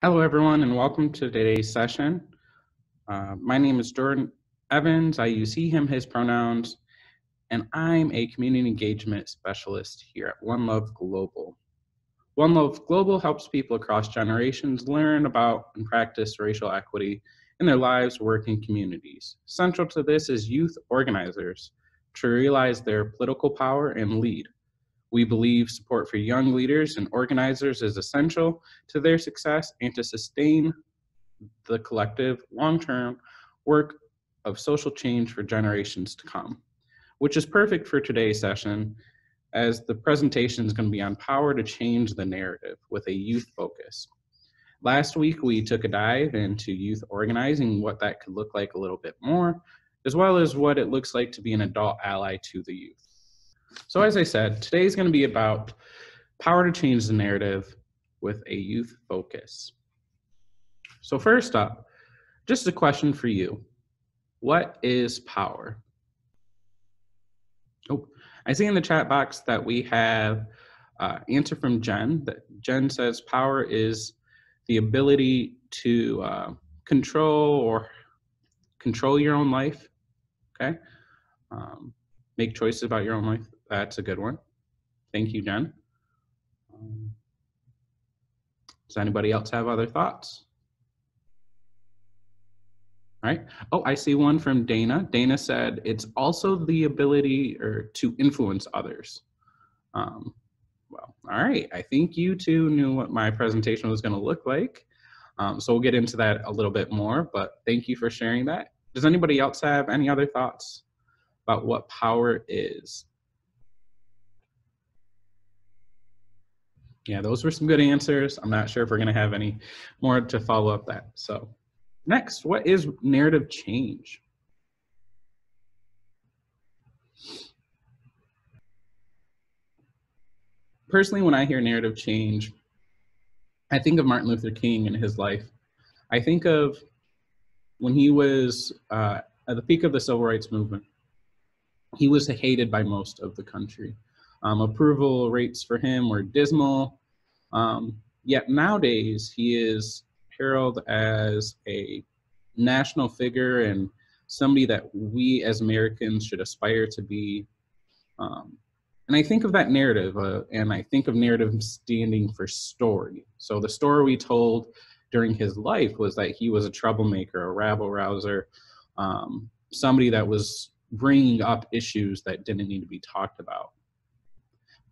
Hello, everyone, and welcome to today's session. My name is Jordan Evans. I use he, him, his pronouns, and I'm a community engagement specialist here at One Love Global. One Love Global helps people across generations learn about and practice racial equity in their lives, work, and communities. Central to this is youth organizers to realize their political power and lead. We believe support for young leaders and organizers is essential to their success and to sustain the collective long-term work of social change for generations to come, which is perfect for today's session as the presentation is going to be on power to change the narrative with a youth focus. Last week, we took a dive into youth organizing, what that could look like a little bit more, as well as what it looks like to be an adult ally to the youth. So as I said, today is going to be about power to change the narrative with a youth focus. So first up, just a question for you. What is power? Oh, I see in the chat box that we have answer from Jen. That Jen says power is the ability to control your own life. Okay, make choices about your own life. That's a good one. Thank you, Jen. Does anybody else have other thoughts? All right. Oh, I see one from Dana. Dana said it's also the ability to influence others. Well, all right. I think you two knew what my presentation was going to look like. So we'll get into that a little bit more, but thank you for sharing that. Does anybody else have any other thoughts about what power is? Yeah, those were some good answers. I'm not sure if we're going to have any more to follow up that. So next, what is narrative change? Personally, when I hear narrative change, I think of Martin Luther King and his life. I think of when he was at the peak of the civil rights movement. He was hated by most of the country. Approval rates for him were dismal. Yet nowadays, he is heralded as a national figure and somebody that we as Americans should aspire to be. And I think of that narrative, and I think of narrative standing for story. So the story we told during his life was that he was a troublemaker, a rabble-rouser, somebody that was bringing up issues that didn't need to be talked about.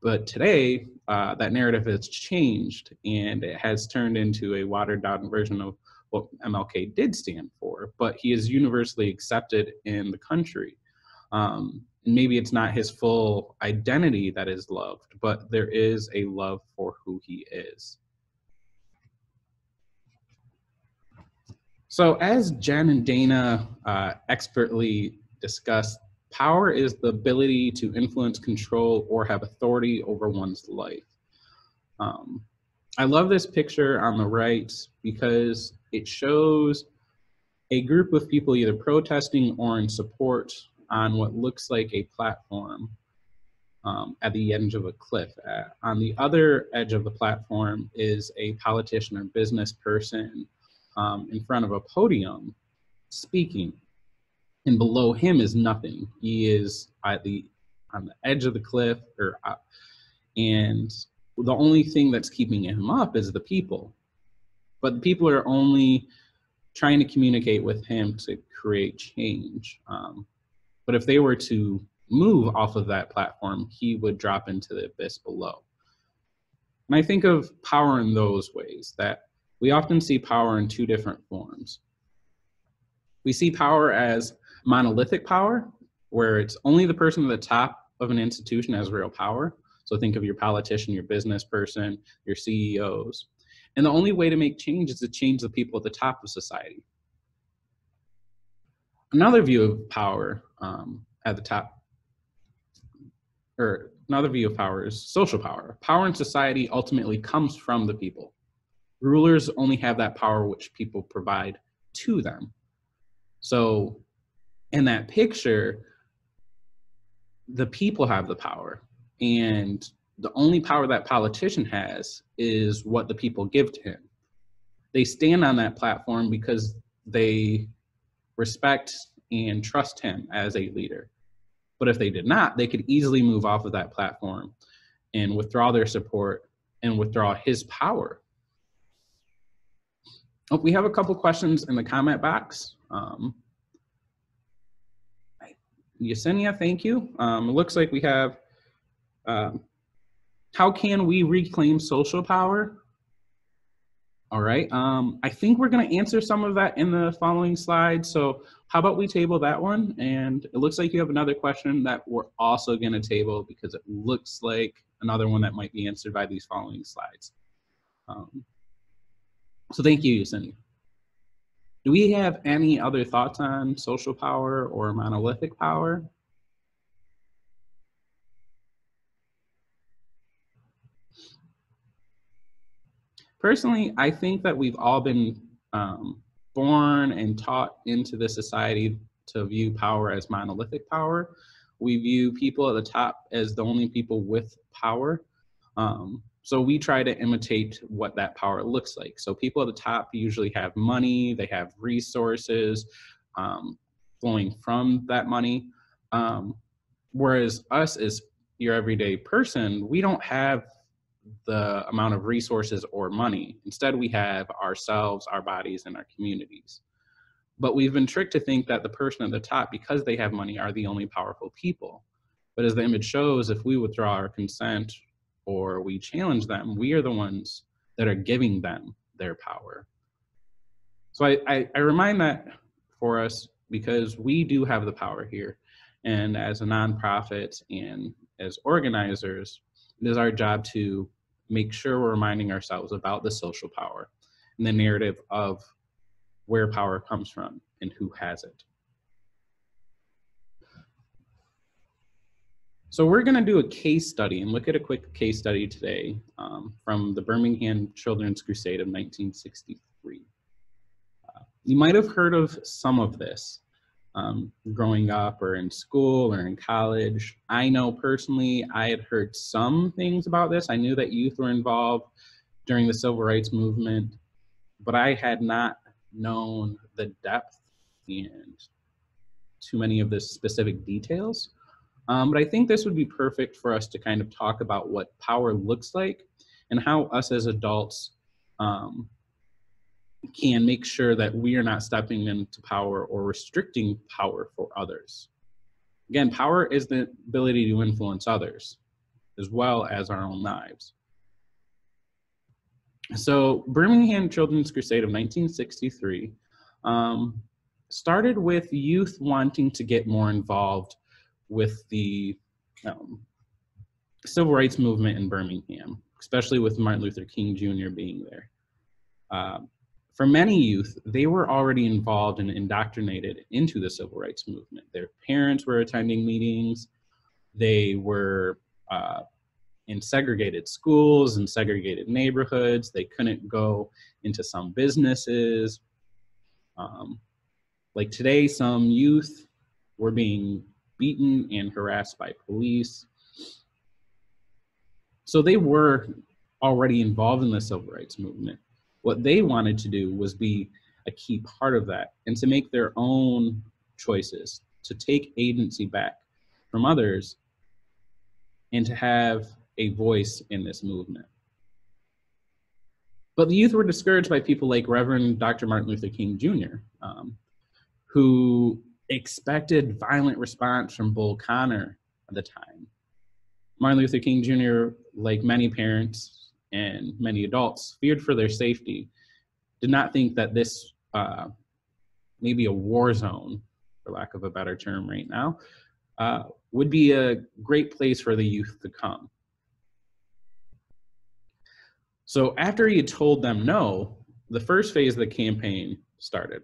But today, that narrative has changed, and it has turned into a watered-down version of what MLK did stand for, but he is universally accepted in the country. Maybe it's not his full identity that is loved, but there is a love for who he is. So as Jen and Dana expertly discussed, power is the ability to influence, control, or have authority over one's life. I love this picture on the right because it shows a group of people either protesting or in support on what looks like a platform at the edge of a cliff. On the other edge of the platform is a politician or business person in front of a podium speaking. And below him is nothing. He is on the edge of the cliff, and the only thing that's keeping him up is the people. But the people are only trying to communicate with him to create change. But if they were to move off of that platform, he would drop into the abyss below. And I think of power in those ways, that we often see power in two different forms. We see power as monolithic power, where it's only the person at the top of an institution has real power. So think of your politician, your business person, your CEOs. And the only way to make change is to change the people at the top of society. Another view of power at the top, or another view of power is social power. Power in society ultimately comes from the people. Rulers only have that power which people provide to them. So in that picture, the people have the power, and the only power that politician has is what the people give to him. They stand on that platform because they respect and trust him as a leader. But if they did not, they could easily move off of that platform and withdraw their support and withdraw his power. Oh, we have a couple questions in the comment box. Yesenia, thank you. It looks like we have, how can we reclaim social power? All right, I think we're gonna answer some of that in the following slides. So how about we table that one? And it looks like you have another question that we're also gonna table because it looks like another one that might be answered by these following slides. So thank you, Yesenia. Do we have any other thoughts on social power or monolithic power? Personally, I think that we've all been born and taught into the society to view power as monolithic power. We view people at the top as the only people with power. So we try to imitate what that power looks like. So people at the top usually have money, they have resources flowing from that money. Whereas us as your everyday person, we don't have the amount of resources or money. Instead, we have ourselves, our bodies, and our communities. But we've been tricked to think that the person at the top, because they have money, are the only powerful people. But as the image shows, if we withdraw our consent or we challenge them, we are the ones that are giving them their power. So I remind that for us because we do have the power here. And as a nonprofit and as organizers, it is our job to make sure we're reminding ourselves about the social power and the narrative of where power comes from and who has it. So we're going to do a case study and look at a quick case study today from the Birmingham Children's Crusade of 1963. You might have heard of some of this growing up or in school or in college. I know personally I had heard some things about this. I knew that youth were involved during the civil rights movement, but I had not known the depth and too many of the specific details. But I think this would be perfect for us to kind of talk about what power looks like and how us as adults can make sure that we are not stepping into power or restricting power for others. Again, power is the ability to influence others as well as our own lives. So Birmingham Children's Crusade of 1963 started with youth wanting to get more involved with the civil rights movement in Birmingham, especially with Martin Luther King Jr. being there. For many youth, they were already involved and indoctrinated into the civil rights movement. Their parents were attending meetings. They were in segregated schools and segregated neighborhoods. They couldn't go into some businesses. Like today, some youth were being beaten and harassed by police. So they were already involved in the civil rights movement. What they wanted to do was be a key part of that and to make their own choices, to take agency back from others and to have a voice in this movement. But the youth were discouraged by people like Reverend Dr. Martin Luther King Jr., who expected violent response from Bull Connor at the time. Martin Luther King Jr., like many parents and many adults, feared for their safety, did not think that this may be a war zone, for lack of a better term right now, would be a great place for the youth to come. So after he had told them no, the first phase of the campaign started,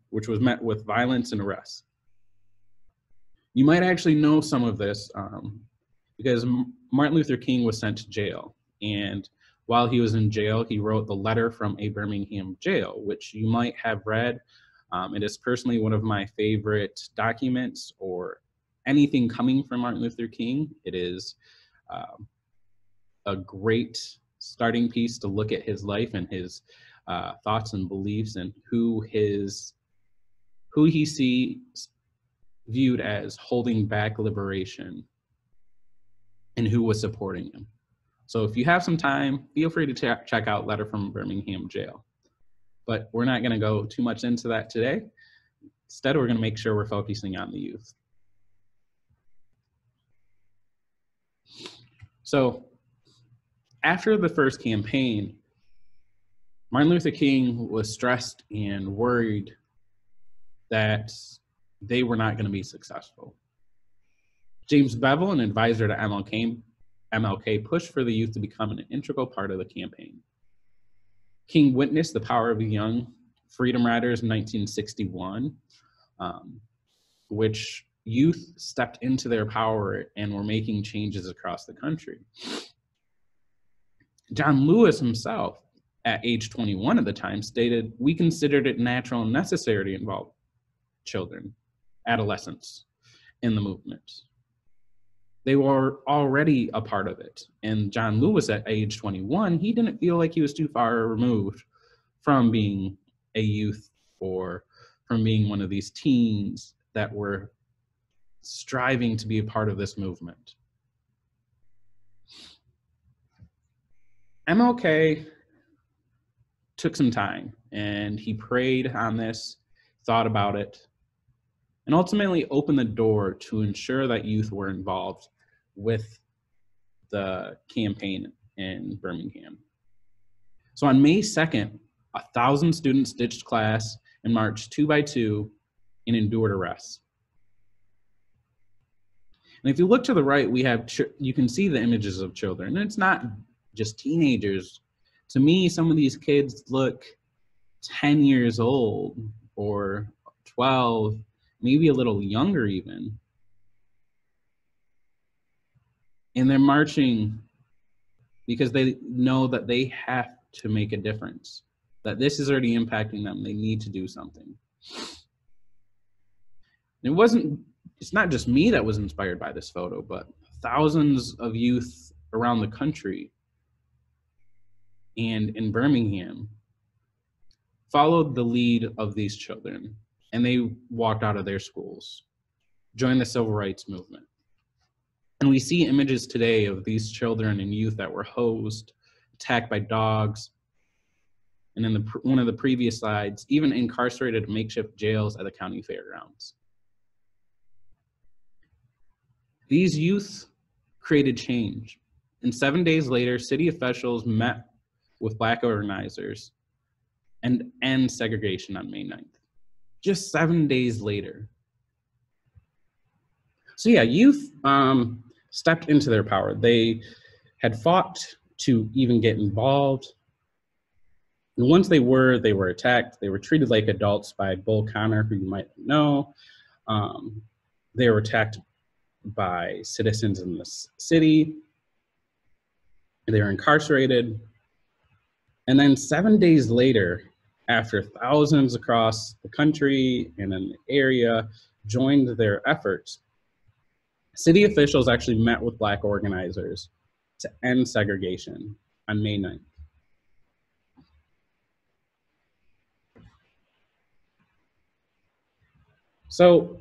which was met with violence and arrests. You might actually know some of this because Martin Luther King was sent to jail. And while he was in jail, he wrote the letter from a Birmingham jail, which you might have read. It is personally one of my favorite documents or anything coming from Martin Luther King. It is a great starting piece to look at his life and his thoughts and beliefs and who he sees viewed as holding back liberation and who was supporting him. So if you have some time, feel free to check out Letter from Birmingham Jail. But we're not going to go too much into that today. Instead, we're going to make sure we're focusing on the youth. So after the first campaign, Martin Luther King was stressed and worried that they were not going to be successful. James Bevel, an advisor to MLK, pushed for the youth to become an integral part of the campaign. King witnessed the power of the young Freedom Riders in 1961, which youth stepped into their power and were making changes across the country. John Lewis himself, at age 21 at the time, stated, "We considered it natural and necessary to involve children, adolescents, in the movement." They were already a part of it. And John Lewis, at age 21, he didn't feel like he was too far removed from being a youth or from being one of these teens that were striving to be a part of this movement. MLK took some time and he prayed on this, thought about it, and ultimately opened the door to ensure that youth were involved with the campaign in Birmingham. So on May 2nd, 1,000 students ditched class and marched 2 by 2 and endured arrests. And if you look to the right, you can see the images of children. And it's not just teenagers. To me, some of these kids look 10 years old or 12, maybe a little younger even. And they're marching because they know that they have to make a difference, that this is already impacting them. They need to do something. And it's not just me that was inspired by this photo, but thousands of youth around the country and in Birmingham followed the lead of these children, and they walked out of their schools, joined the civil rights movement. And we see images today of these children and youth that were hosed, attacked by dogs, and in one of the previous slides, even incarcerated in makeshift jails at the county fairgrounds. These youth created change. And 7 days later, city officials met with Black organizers and end segregation on May 9th. Just 7 days later. So yeah, youth stepped into their power. They had fought to even get involved. And once they were attacked. They were treated like adults by Bull Connor, who you might know. They were attacked by citizens in the city. They were incarcerated. And then 7 days later, after thousands across the country and in the area joined their efforts, city officials actually met with Black organizers to end segregation on May 9th. So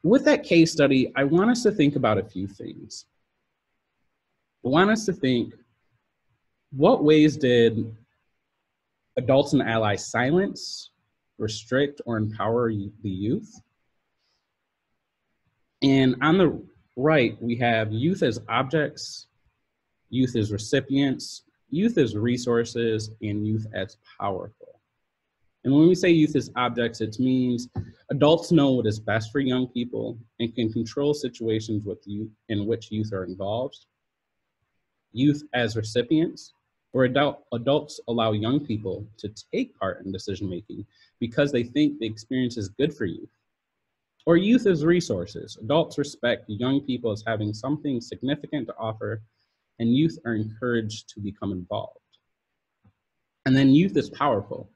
with that case study, I want us to think about a few things. I want us to think, what ways did adults and allies silence, restrict, or empower the youth? And on the right, we have youth as objects, youth as recipients, youth as resources, and youth as powerful. And when we say youth as objects, it means adults know what is best for young people and can control situations in which youth are involved. Youth as recipients, where adults allow young people to take part in decision-making because they think the experience is good for youth. Or youth as resources. Adults respect young people as having something significant to offer, and youth are encouraged to become involved. And then youth is powerful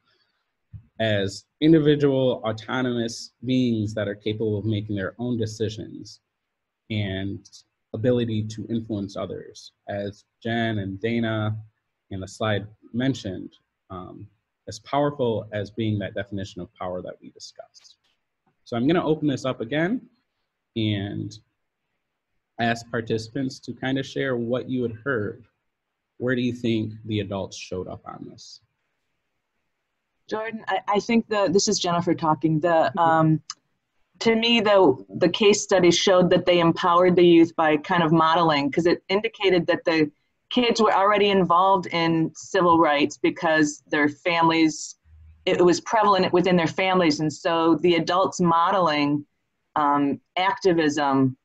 as individual autonomous beings that are capable of making their own decisions and ability to influence others. As Jen and Dana in the slide mentioned, as powerful as being that definition of power that we discussed. So I'm going to open this up again and ask participants to kind of share what you had heard. Where do you think the adults showed up on this? Jordan, I think this is Jennifer talking. To me, the case study showed that they empowered the youth by kind of modeling, because it indicated that the kids were already involved in civil rights because their families, it was prevalent within their families. And so the adults modeling activism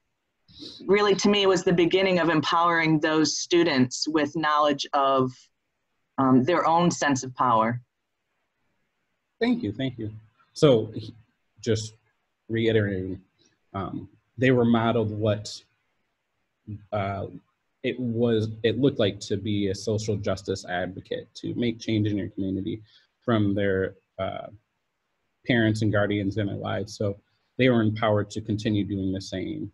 really, to me, was the beginning of empowering those students with knowledge of their own sense of power. Thank you, thank you. So just reiterating, they were modeled what it looked like to be a social justice advocate, to make change in your community from their parents and guardians in their lives. So they were empowered to continue doing the same.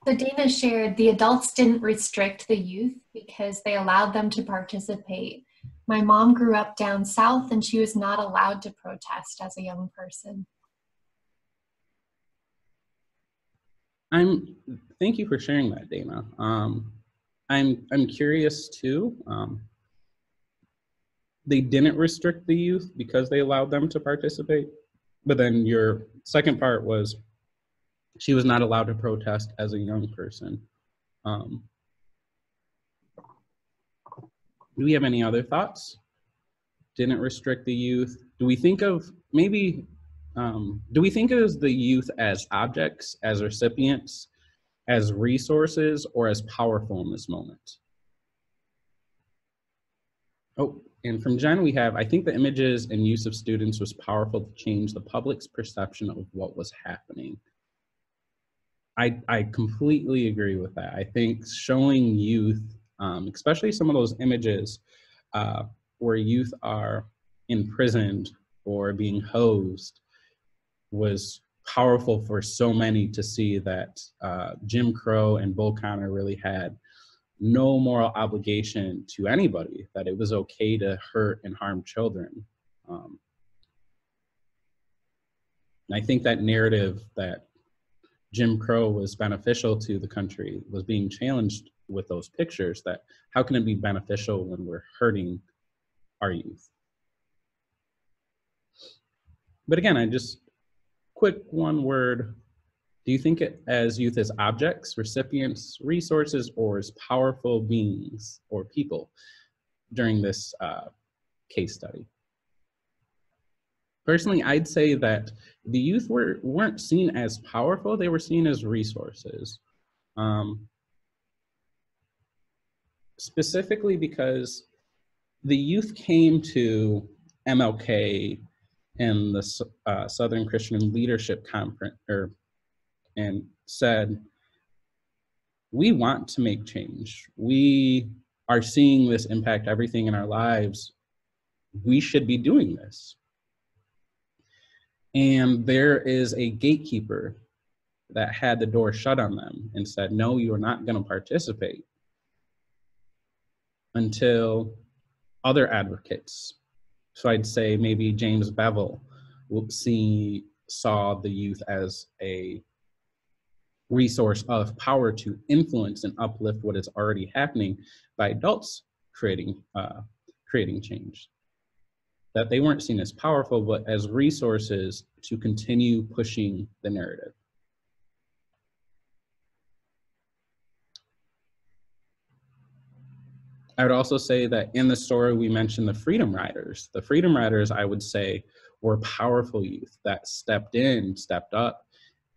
So Dana shared the adults didn't restrict the youth because they allowed them to participate. My mom grew up down south and she was not allowed to protest as a young person. Thank you for sharing that, Dana. I'm curious too. They didn't restrict the youth because they allowed them to participate. But then your second part was she was not allowed to protest as a young person. Do we have any other thoughts? Didn't restrict the youth. Do we think of maybe, do we think of the youth as objects, as recipients, as resources, or as powerful in this moment? Oh, and from Jen we have, I think the images and use of students was powerful to change the public's perception of what was happening. I completely agree with that. I think showing youth, especially some of those images where youth are imprisoned or being hosed, was powerful for so many to see that Jim Crow and Bull Connor really had no moral obligation to anybody, that it was okay to hurt and harm children. And I think that narrative that Jim Crow was beneficial to the country was being challenged with those pictures, that how can it be beneficial when we're hurting our youth? But again, I just, quick one word, do you think it as youth as objects, recipients, resources, or as powerful beings or people during this case study? Personally, I'd say that the youth weren't seen as powerful, they were seen as resources. Specifically because the youth came to MLK and the Southern Christian Leadership Conference and said, we want to make change. We are seeing this impact everything in our lives. We should be doing this. And there is a gatekeeper that had the door shut on them and said, no, you are not going to participate until other advocates. So I'd say maybe James Bevel saw the youth as a resource of power to influence and uplift what is already happening by adults creating change. That they weren't seen as powerful, but as resources to continue pushing the narrative. I would also say that in the story, we mentioned the Freedom Riders. The Freedom Riders, I would say, were powerful youth that stepped in, stepped up,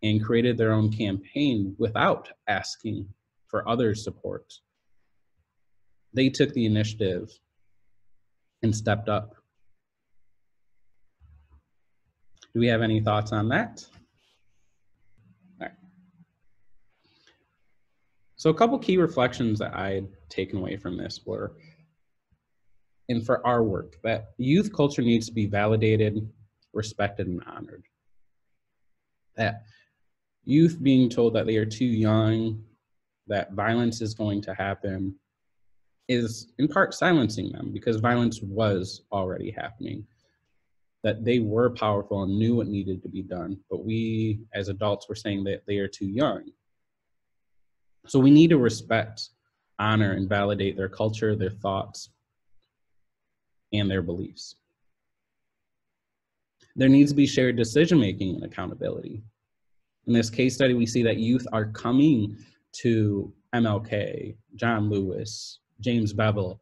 and created their own campaign without asking for other support. They took the initiative and stepped up. Do we have any thoughts on that? All right. So a couple key reflections that I had taken away from this were, and for our work, that youth culture needs to be validated, respected, and honored. That youth being told that they are too young that violence is going to happen is in part silencing them, because violence was already happening, that they were powerful and knew what needed to be done. But we as adults were saying that they are too young. So we need to respect, honor, and validate their culture, their thoughts, and their beliefs. There needs to be shared decision-making and accountability. In this case study, we see that youth are coming to MLK, John Lewis, James Bevel,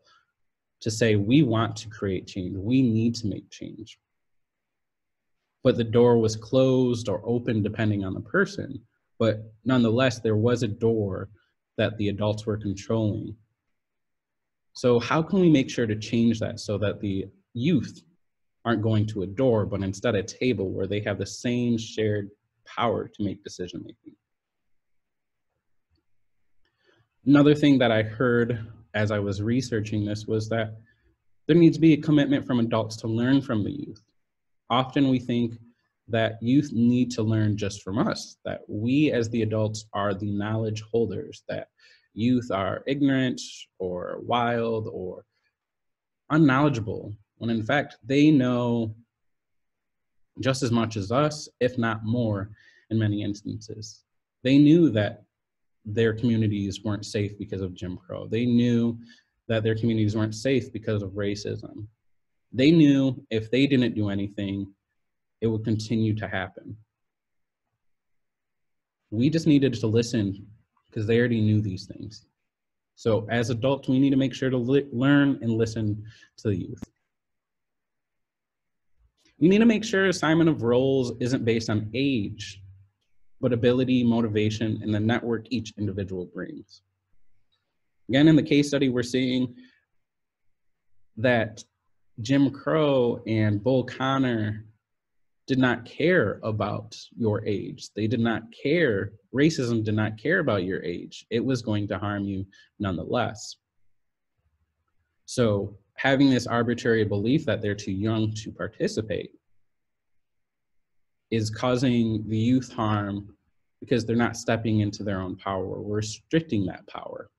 to say, we want to create change, we need to make change. But the door was closed or open depending on the person. But nonetheless, there was a door that the adults were controlling. So how can we make sure to change that so that the youth aren't going to a door, but instead a table where they have the same shared power to make decision making? Another thing that I heard as I was researching this was that there needs to be a commitment from adults to learn from the youth. Often we think that youth need to learn just from us, that we as the adults are the knowledge holders, that youth are ignorant or wild or unknowledgeable, when in fact they know just as much as us, if not more, in many instances. They knew that their communities weren't safe because of Jim Crow. They knew that their communities weren't safe because of racism. They knew if they didn't do anything, it would continue to happen. We just needed to listen because they already knew these things. So as adults, we need to make sure to learn and listen to the youth. We need to make sure assignment of roles isn't based on age, but ability, motivation, and the network each individual brings. Again, in the case study, we're seeing that Jim Crow and Bull Connor did not care about your age. They did not care. Racism did not care about your age. It was going to harm you nonetheless. So having this arbitrary belief that they're too young to participate is causing the youth harm because they're not stepping into their own power. We're restricting that power.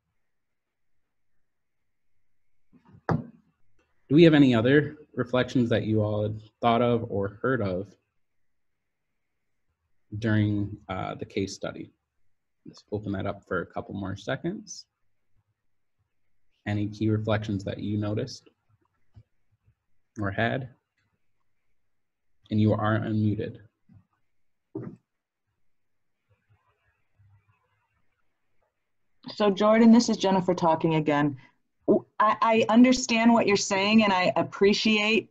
Do we have any other reflections that you all had thought of or heard of during the case study? Let's open that up for a couple more seconds. Any key reflections that you noticed or had? And you are unmuted. So Jordan, this is Jennifer talking again. I understand what you're saying and I appreciate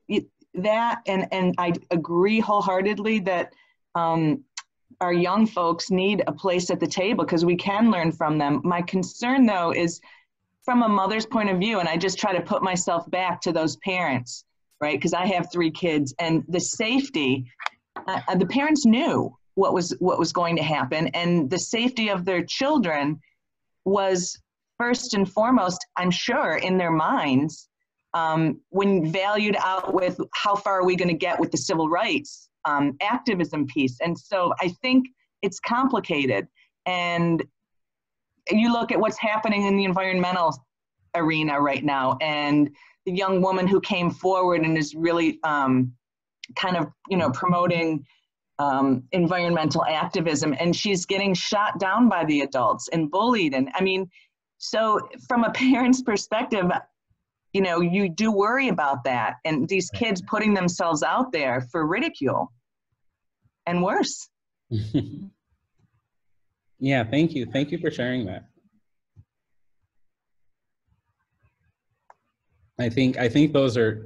that. And I agree wholeheartedly that our young folks need a place at the table because we can learn from them. My concern though is from a mother's point of view, and I just try to put myself back to those parents, right? Because I have 3 kids and the safety, the parents knew what was going to happen, and the safety of their children was first and foremost, I'm sure, in their minds, when valued out with how far are we going to get with the civil rights activism piece. And so I think it's complicated. And you look at what's happening in the environmental arena right now, and the young woman who came forward and is really kind of, promoting environmental activism, and she's getting shot down by the adults and bullied. And I mean, so from a parent's perspective, you do worry about that, and these kids putting themselves out there for ridicule and worse. Yeah, thank you. Thank you for sharing that. I think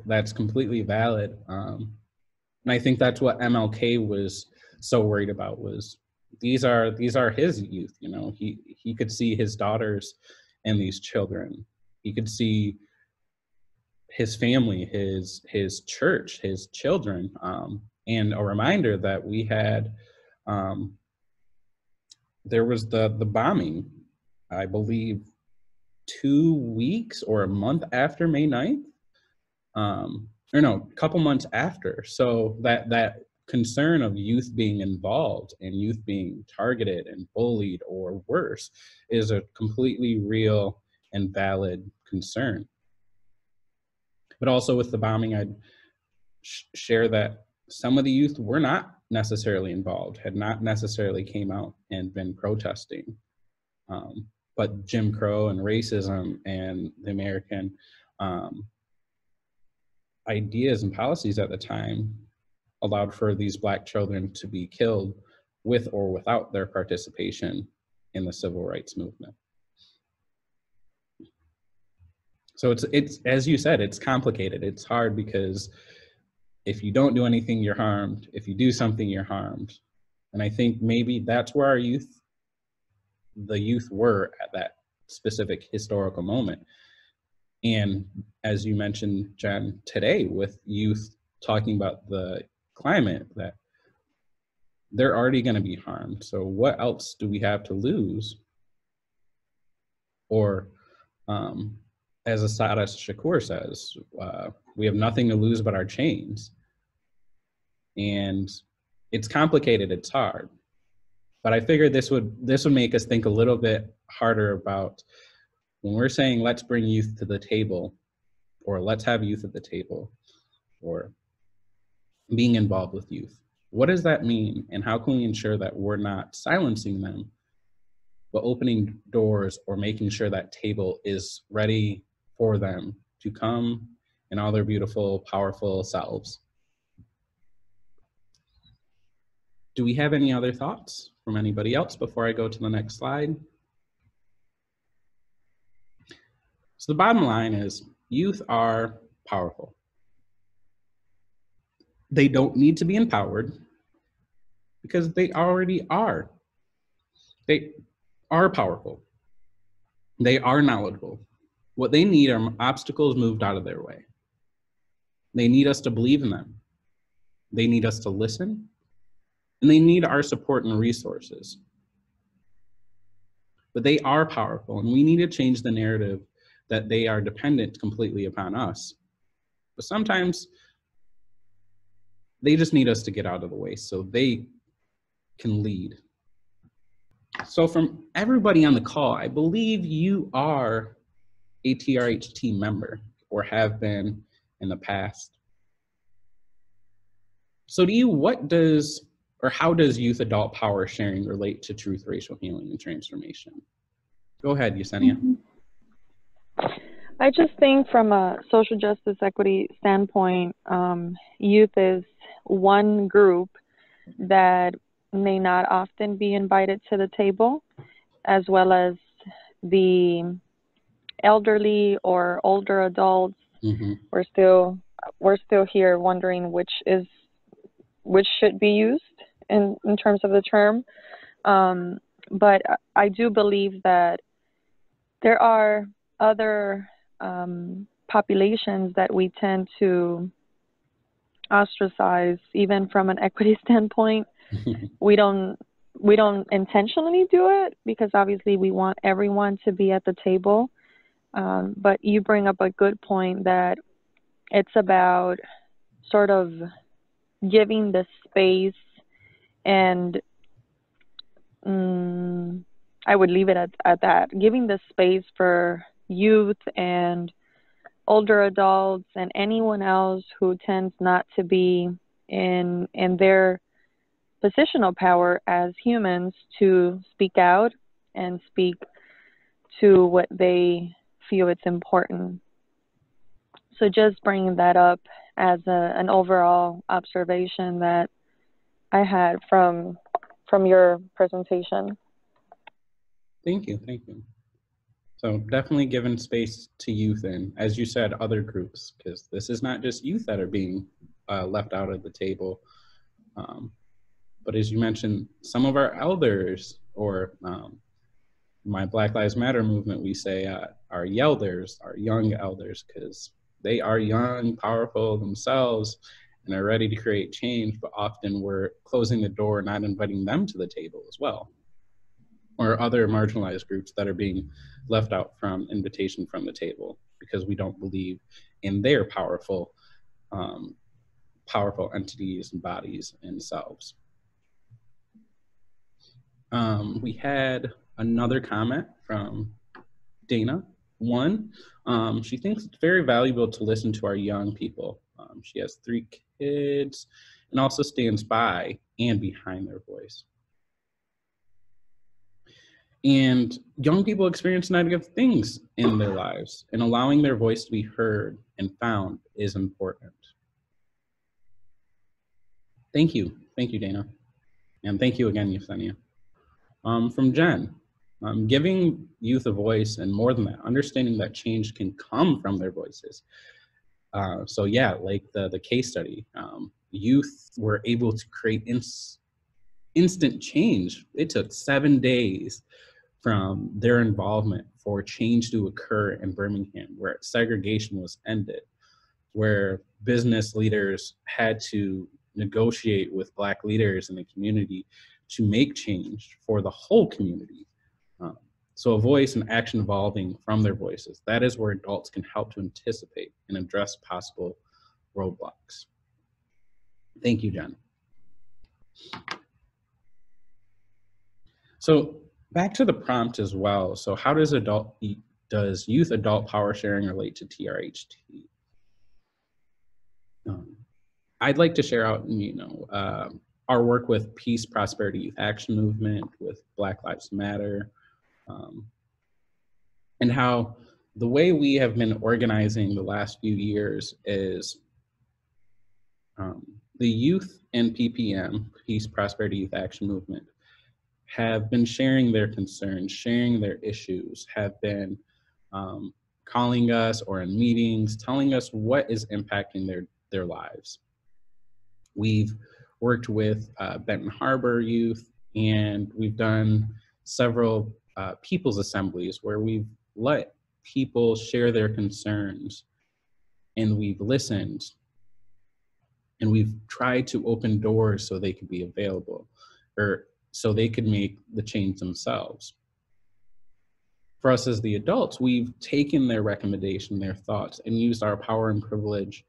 that's completely valid. And I think that's what MLK was so worried about, was these are his youth, he could see his daughters and these children. He could see his family, his church, his children, and a reminder that we had, there was the bombing, I believe 2 weeks or a month after May 9th, or no, a couple months after. So that concern of youth being involved and youth being targeted and bullied or worse is a completely real and valid concern. But also with the bombing, I'd share that some of the youth were not necessarily involved, had not necessarily came out and been protesting. But Jim Crow and racism and the American ideas and policies at the time allowed for these Black children to be killed with or without their participation in the civil rights movement. So it's as you said, it's complicated. It's hard because if you don't do anything, you're harmed. If you do something, you're harmed. And I think maybe that's where the youth were at that specific historical moment. And as you mentioned, Jen, today with youth talking about the climate, that they're already going to be harmed. So what else do we have to lose? Or as Assata Shakur says, we have nothing to lose but our chains. And it's complicated, it's hard. But I figured this would make us think a little bit harder about when we're saying let's bring youth to the table, or let's have youth at the table, or being involved with youth. What does that mean, and how can we ensure that we're not silencing them, but opening doors or making sure that table is ready for them to come in all their beautiful, powerful selves? Do we have any other thoughts from anybody else before I go to the next slide? So the bottom line is youth are powerful. They don't need to be empowered because they already are. They are powerful. They are knowledgeable. What they need are obstacles moved out of their way. They need us to believe in them. They need us to listen, and they need our support and resources. But they are powerful, and we need to change the narrative that they are dependent completely upon us. But sometimes they just need us to get out of the way so they can lead. So from everybody on the call, I believe you are a TRHT member or have been in the past. So how does youth adult power sharing relate to truth, racial healing, and transformation? Go ahead, Yesenia. I just think from a social justice equity standpoint, youth is one group that may not often be invited to the table, as well as the elderly or older adults. Mm-hmm. We're still here wondering which should be used in terms of the term. But I do believe that there are other populations that we tend to ostracize, even from an equity standpoint. We don't intentionally do it because obviously we want everyone to be at the table. But you bring up a good point that it's about sort of giving the space, and I would leave it at that, giving the space for youth and older adults and anyone else who tends not to be in their positional power as humans to speak out and speak to what they feel it's important. So just bringing that up as an overall observation that I had from your presentation. Thank you. So definitely giving space to youth and, as you said, other groups, because this is not just youth that are being left out of the table. But as you mentioned, some of our elders, or my Black Lives Matter movement, we say our yelders, our young elders, because they are young, powerful themselves, and are ready to create change, but often we're closing the door, not inviting them to the table as well. Or other marginalized groups that are being left out from invitation from the table because we don't believe in their powerful powerful entities and bodies and selves. We had another comment from Dana. One, she thinks it's very valuable to listen to our young people. She has 3 kids and also stands by and behind their voice. And young people experience negative things in their lives, and allowing their voice to be heard and found is important. Thank you, Dana. And thank you again, Yesenia. From Jen, giving youth a voice, and more than that, understanding that change can come from their voices. So yeah, like the case study, youth were able to create instant change. It took 7 days from their involvement for change to occur in Birmingham, where segregation was ended, where business leaders had to negotiate with Black leaders in the community to make change for the whole community. So a voice and action evolving from their voices, that is where adults can help to anticipate and address possible roadblocks. Thank you, Jen. So back to the prompt as well. So how does youth adult power sharing relate to TRHT? I'd like to share out, our work with Peace, Prosperity, Youth Action Movement, with Black Lives Matter, and how the way we have been organizing the last few years is the youth and PPM, Peace, Prosperity, Youth Action Movement, have been sharing their concerns, sharing their issues, have been calling us or in meetings, telling us what is impacting their lives. We've worked with Benton Harbor youth, and we've done several people's assemblies where we've let people share their concerns, and we've listened, and we've tried to open doors so they could be available, or so they could make the change themselves. For us as the adults, we've taken their recommendation, their thoughts, and used our power and privilege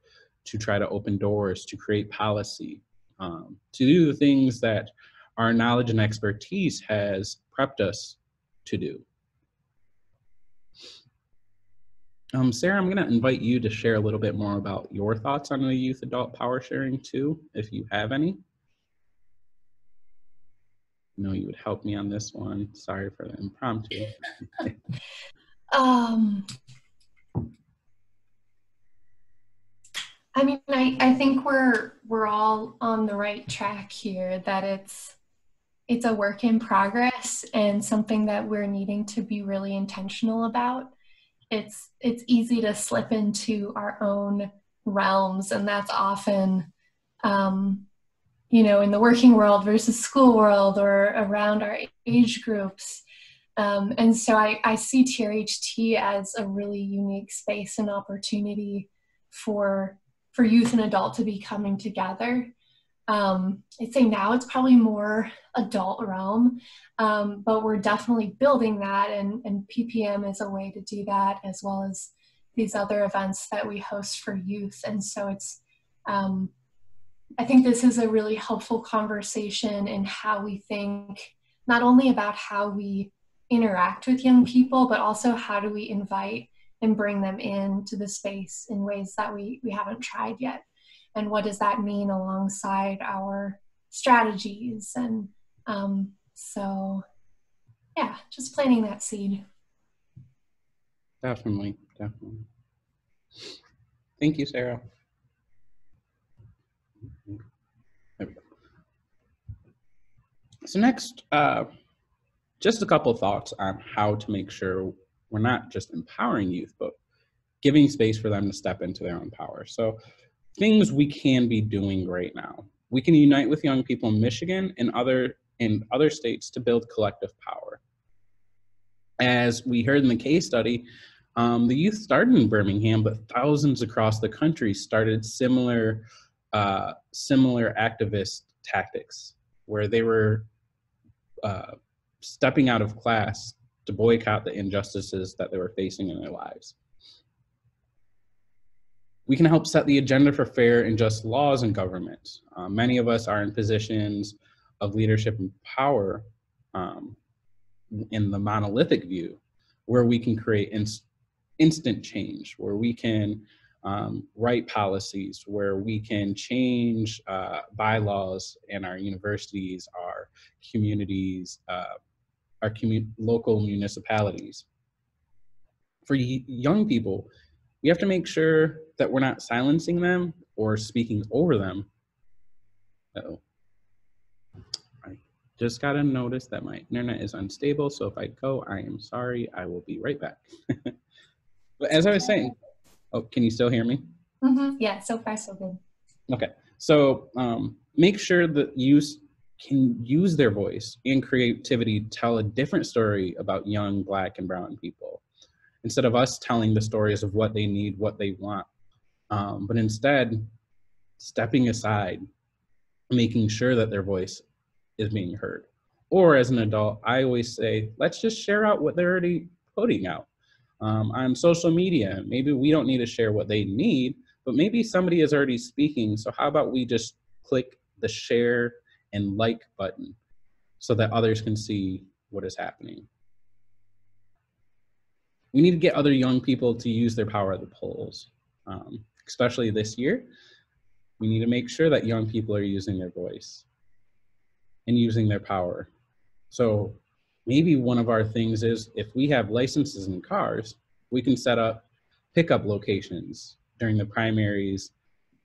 to try to open doors, to create policy, to do the things that our knowledge and expertise has prepped us to do. Sarah, I'm gonna invite you to share a little bit more about your thoughts on the youth adult power sharing too, if you have any. I know you would help me on this one. Sorry for the impromptu. I mean, I think we're all on the right track here, that it's a work in progress and something that we're needing to be really intentional about. It's easy to slip into our own realms, and that's often, in the working world versus school world or around our age groups. And so I see TRHT as a really unique space and opportunity for youth and adult to be coming together. I'd say now it's probably more adult realm, but we're definitely building that, and PPM is a way to do that, as well as these other events that we host for youth. And so it's, I think this is a really helpful conversation in how we think, not only about how we interact with young people, but also how do we invite and bring them into the space in ways that we haven't tried yet. And what does that mean alongside our strategies? And so, yeah, just planting that seed. Definitely. Thank you, Sarah. There we go. So next, just a couple of thoughts on how to make sure we're not just empowering youth, but giving space for them to step into their own power. So things we can be doing right now. We can unite with young people in Michigan and other states to build collective power. As we heard in the case study, the youth started in Birmingham, but thousands across the country started similar activist tactics, where they were stepping out of class to boycott the injustices that they were facing in their lives. We can help set the agenda for fair and just laws in government. Many of us are in positions of leadership and power in the monolithic view, where we can create instant change, where we can write policies, where we can change bylaws in our universities, our communities, our local municipalities. For young people, we have to make sure that we're not silencing them or speaking over them. Uh-oh. I just got a notice that my internet is unstable, so if I go, I am sorry. I will be right back. But as I was saying, oh, can you still hear me? Mm-hmm. Yeah, so far so good. Okay, so make sure that youth can use their voice and creativity to tell a different story about young Black and brown people, instead of us telling the stories of what they need, what they want, but instead stepping aside, making sure that their voice is being heard. Or as an adult, I always say, let's just share out what they're already putting out. On social media, maybe we don't need to share what they need, but maybe somebody is already speaking. So how about we just click the share and like button so that others can see what is happening. We need to get other young people to use their power at the polls, especially this year. We need to make sure that young people are using their voice and using their power. So maybe one of our things is, if we have licenses in cars, we can set up pickup locations during the primaries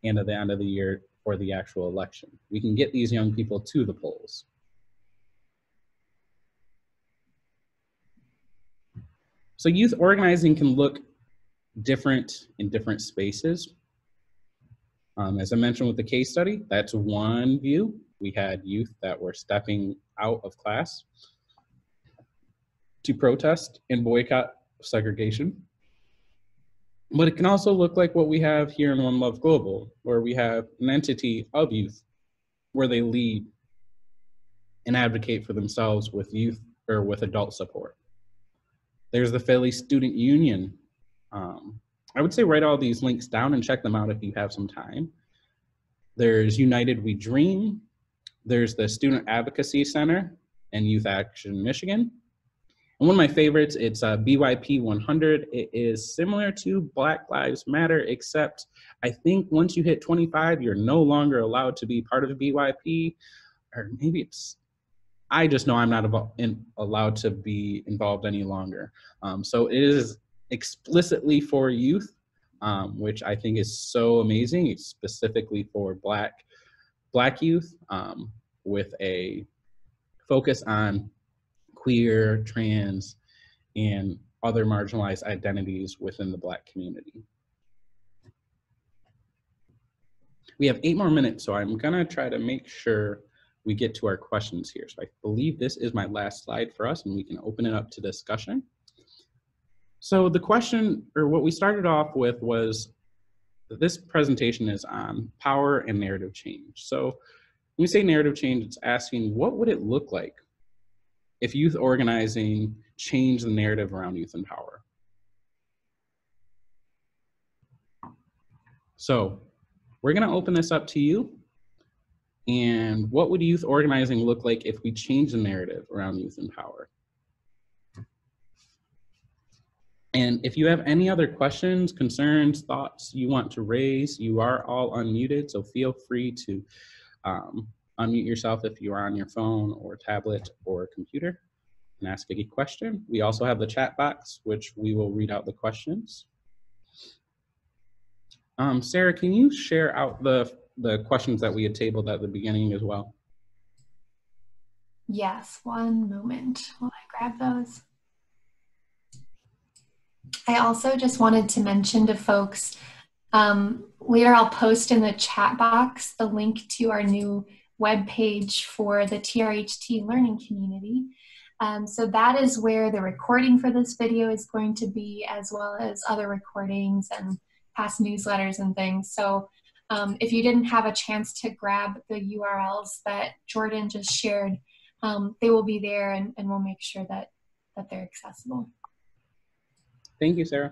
and at the end of the year for the actual election. We can get these young people to the polls. So youth organizing can look different in different spaces. As I mentioned with the case study, that's one view. We had youth that were stepping out of class to protest and boycott segregation. But it can also look like what we have here in One Love Global, where we have an entity of youth where they lead and advocate for themselves with youth or with adult support. There's the Philly Student Union. I would say write all these links down and check them out if you have some time. There's United We Dream. There's the Student Advocacy Center and Youth Action Michigan. And one of my favorites, it's BYP 100. It is similar to Black Lives Matter, except I think once you hit 25, you're no longer allowed to be part of BYP, or maybe it's, I just know I'm not allowed to be involved any longer. So it is explicitly for youth, which I think is so amazing. It's specifically for Black youth, with a focus on queer, trans, and other marginalized identities within the Black community. We have 8 more minutes, so I'm gonna try to make sure we get to our questions here. So I believe this is my last slide for us, and we can open it up to discussion. So the question, or what we started off with, was this presentation is on power and narrative change. So when we say narrative change, it's asking, what would it look like if youth organizing changed the narrative around youth and power? So we're gonna open this up to you. And what would youth organizing look like if we change the narrative around youth and power? And if you have any other questions, concerns, thoughts you want to raise, you are all unmuted, so feel free to unmute yourself if you are on your phone or tablet or computer and ask a question. We also have the chat box, which we will read out the questions. Sarah, can you share out the questions that we had tabled at the beginning as well? Yes, one moment while I grab those. I also just wanted to mention to folks, later I'll post in the chat box the link to our new webpage for the TRHT learning community. So that is where the recording for this video is going to be, as well as other recordings and past newsletters and things. So if you didn't have a chance to grab the URLs that Jordan just shared, they will be there, and we'll make sure that they're accessible. Thank you, Sarah.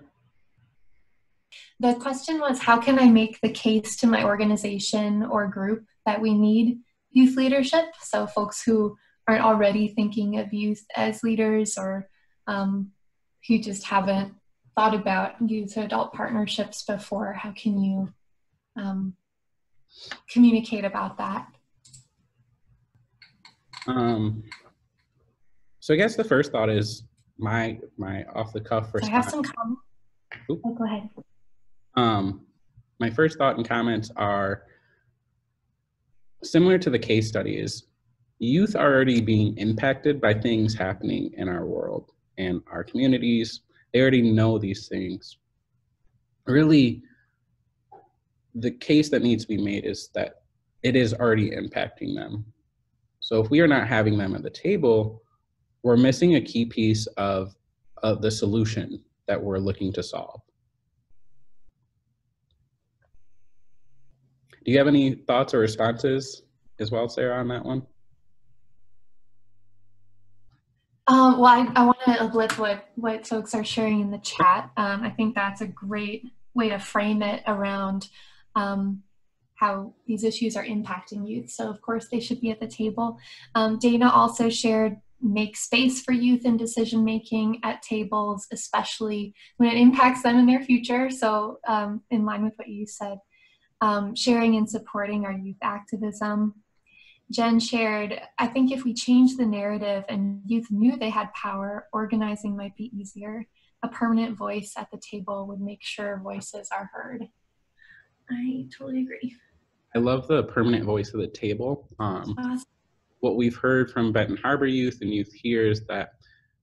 The question was, how can I make the case to my organization or group that we need youth leadership? So folks who aren't already thinking of youth as leaders, or who just haven't thought about youth to adult partnerships before, how can you communicate about that? So I guess the first thought is my off the cuff response. So I have some comments. Oh, go ahead. My first thought and comments are similar to the case studies. Youth are already being impacted by things happening in our world and our communities. They already know these things. Really, the case that needs to be made is that it is already impacting them. So if we are not having them at the table, we're missing a key piece of the solution that we're looking to solve. Do you have any thoughts or responses as well, Sarah, on that one? Well, I want to uplift what folks are sharing in the chat. I think that's a great way to frame it around how these issues are impacting youth. So of course they should be at the table. Dana also shared make space for youth in decision making at tables, especially when it impacts them in their future. So in line with what you said, sharing and supporting our youth activism. Jen shared, I think if we change the narrative and youth knew they had power, organizing might be easier. A permanent voice at the table would make sure voices are heard. I totally agree. I love the permanent voice of the table. Awesome. What we've heard from Benton Harbor youth and youth here is that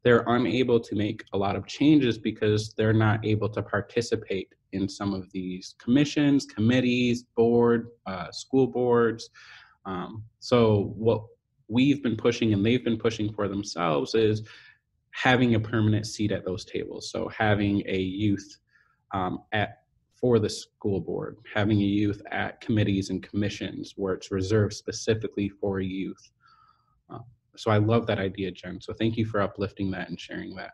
they're unable to make a lot of changes because they're not able to participate in some of these commissions, committees, school boards. So what we've been pushing and they've been pushing for themselves is having a permanent seat at those tables. So having a youth for the school board, having a youth at committees and commissions where it's reserved specifically for youth. So I love that idea, Jen. So thank you for uplifting that and sharing that.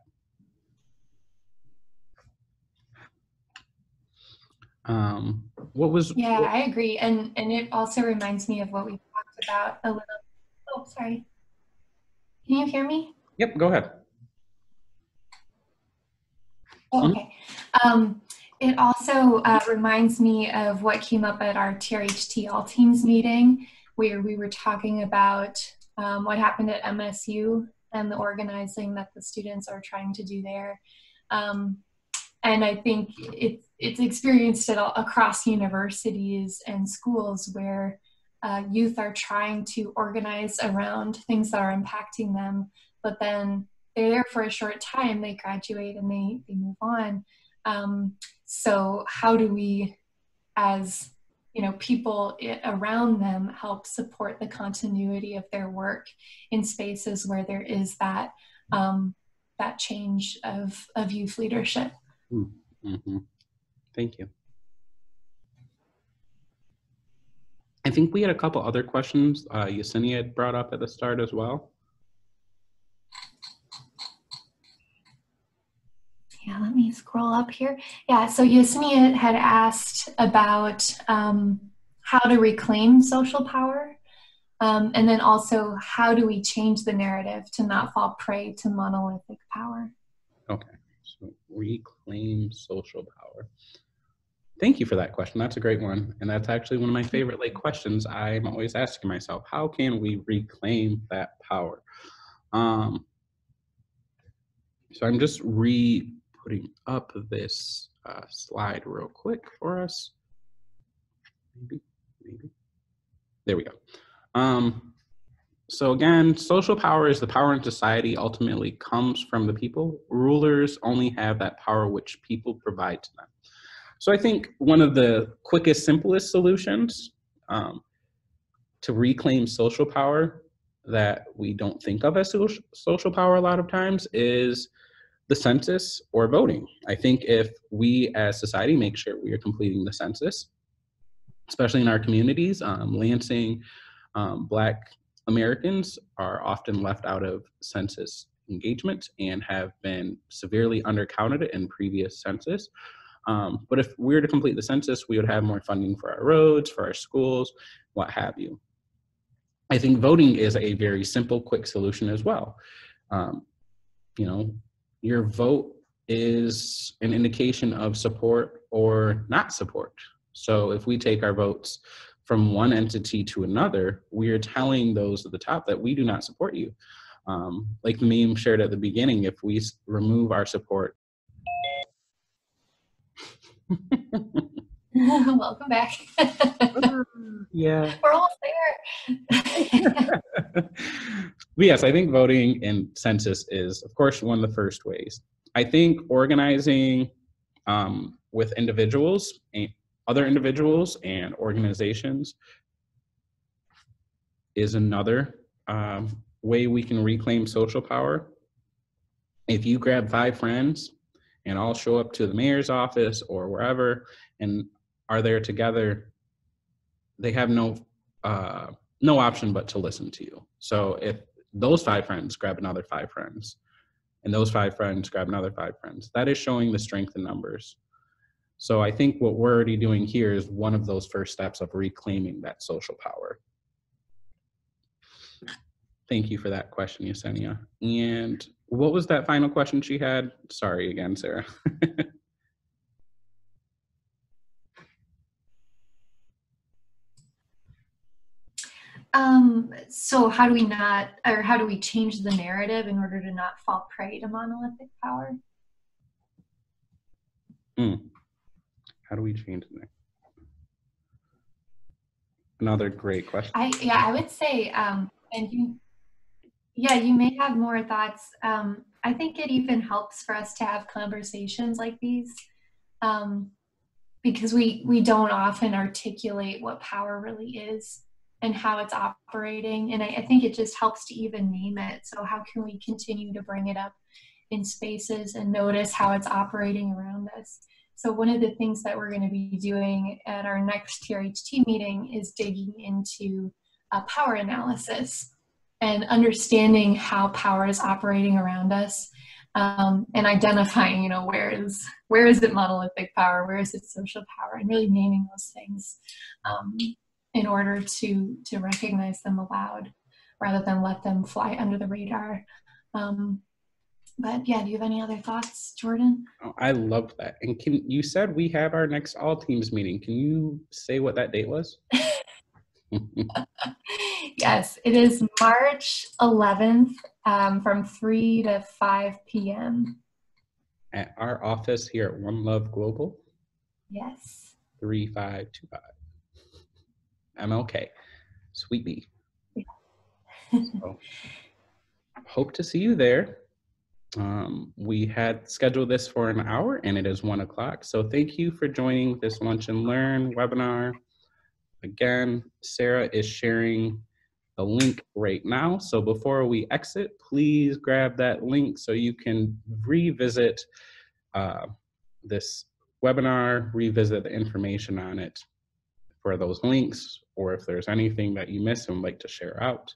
I agree. And it also reminds me of what we talked about a little. Oh, sorry. Can you hear me? Yep, go ahead. Oh, okay. It also reminds me of what came up at our TRHT All Teams meeting, where we were talking about what happened at MSU and the organizing that the students are trying to do there. And I think it's experienced across universities and schools where youth are trying to organize around things that are impacting them, but then they're there for a short time, they graduate and they move on. So how do we, as people around them, help support the continuity of their work in spaces where there is that that change of youth leadership? Mm-hmm. Thank you. I think we had a couple other questions Yesenia had brought up at the start as well. Yeah, let me scroll up here. Yeah, so Yesenia had asked about how to reclaim social power, and then also how do we change the narrative to not fall prey to monolithic power? Okay, so reclaim social power. Thank you for that question. That's a great one. And that's actually one of my favorite questions I'm always asking myself. How can we reclaim that power? So I'm just putting up this slide real quick for us. Maybe. There we go. So again, social power is the power in society ultimately comes from the people. Rulers only have that power which people provide to them. So I think one of the quickest, simplest solutions to reclaim social power that we don't think of as social power a lot of times is the census or voting. I think if we as society make sure we are completing the census, especially in our communities, Lansing, Black Americans are often left out of census engagement and have been severely undercounted in previous census. But if we were to complete the census, we would have more funding for our roads, for our schools, what have you. I think voting is a very simple, quick solution as well. You know, your vote is an indication of support or not support. So if we take our votes from one entity to another, we are telling those at the top that we do not support you. Like the meme shared at the beginning, if we remove our support. Welcome back. Yeah. We're almost there. But yes, I think voting and census is, of course, one of the first ways. I think organizing with individuals and other individuals and organizations is another way we can reclaim social power. If you grab 5 friends and all show up to the mayor's office or wherever and are there together, they have no option but to listen to you. So if those 5 friends grab another 5 friends, and those 5 friends grab another 5 friends, that is showing the strength in numbers. So I think what we're already doing here is one of those first steps of reclaiming that social power. Thank you for that question, Yesenia. And what was that final question she had? Sorry again, Sarah. So how do we change the narrative in order to not fall prey to monolithic power? How do we change that? Another great question. I would say, and you may have more thoughts. I think it even helps for us to have conversations like these, because we don't often articulate what power really is and how it's operating. And I think it just helps to even name it. So how can we continue to bring it up in spaces and notice how it's operating around us? So one of the things that we're going to be doing at our next TRHT meeting is digging into power analysis and understanding how power is operating around us, and identifying, where is it monolithic power, where is it social power, and really naming those things in order to recognize them aloud rather than let them fly under the radar. But yeah, do you have any other thoughts, Jordan? Oh, I love that. And you said we have our next all teams meeting. Can you say what that date was? Yes, it is March 11th from 3 to 5 p.m. At our office here at One Love Global? Yes. 3525. MLK. Sweet bee. Yeah. So, hope to see you there. We had scheduled this for an hour and it is 1 o'clock. So thank you for joining this Lunch and Learn webinar. Again, Sarah is sharing the link right now. So before we exit, please grab that link so you can revisit this webinar, revisit the information on it for those links, or if there's anything that you missed and would like to share out,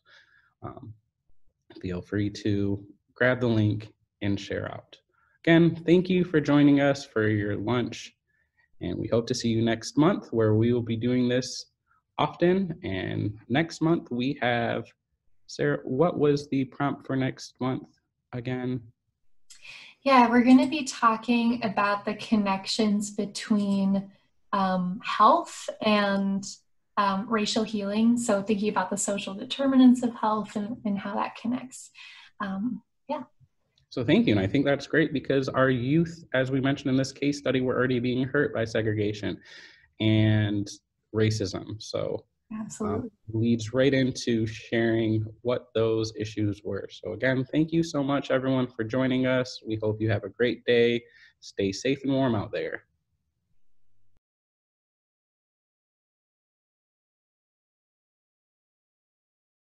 feel free to grab the link and share out. Again, thank you for joining us for your lunch, and we hope to see you next month where we will be doing this often. And next month we have, Sarah, what was the prompt for next month again? Yeah, we're going to be talking about the connections between health and racial healing. So thinking about the social determinants of health and how that connects. Yeah. So thank you. And I think that's great because our youth, as we mentioned in this case study, were already being hurt by segregation and racism. So absolutely leads right into sharing what those issues were. So again, thank you so much, everyone, for joining us. We hope you have a great day. Stay safe and warm out there.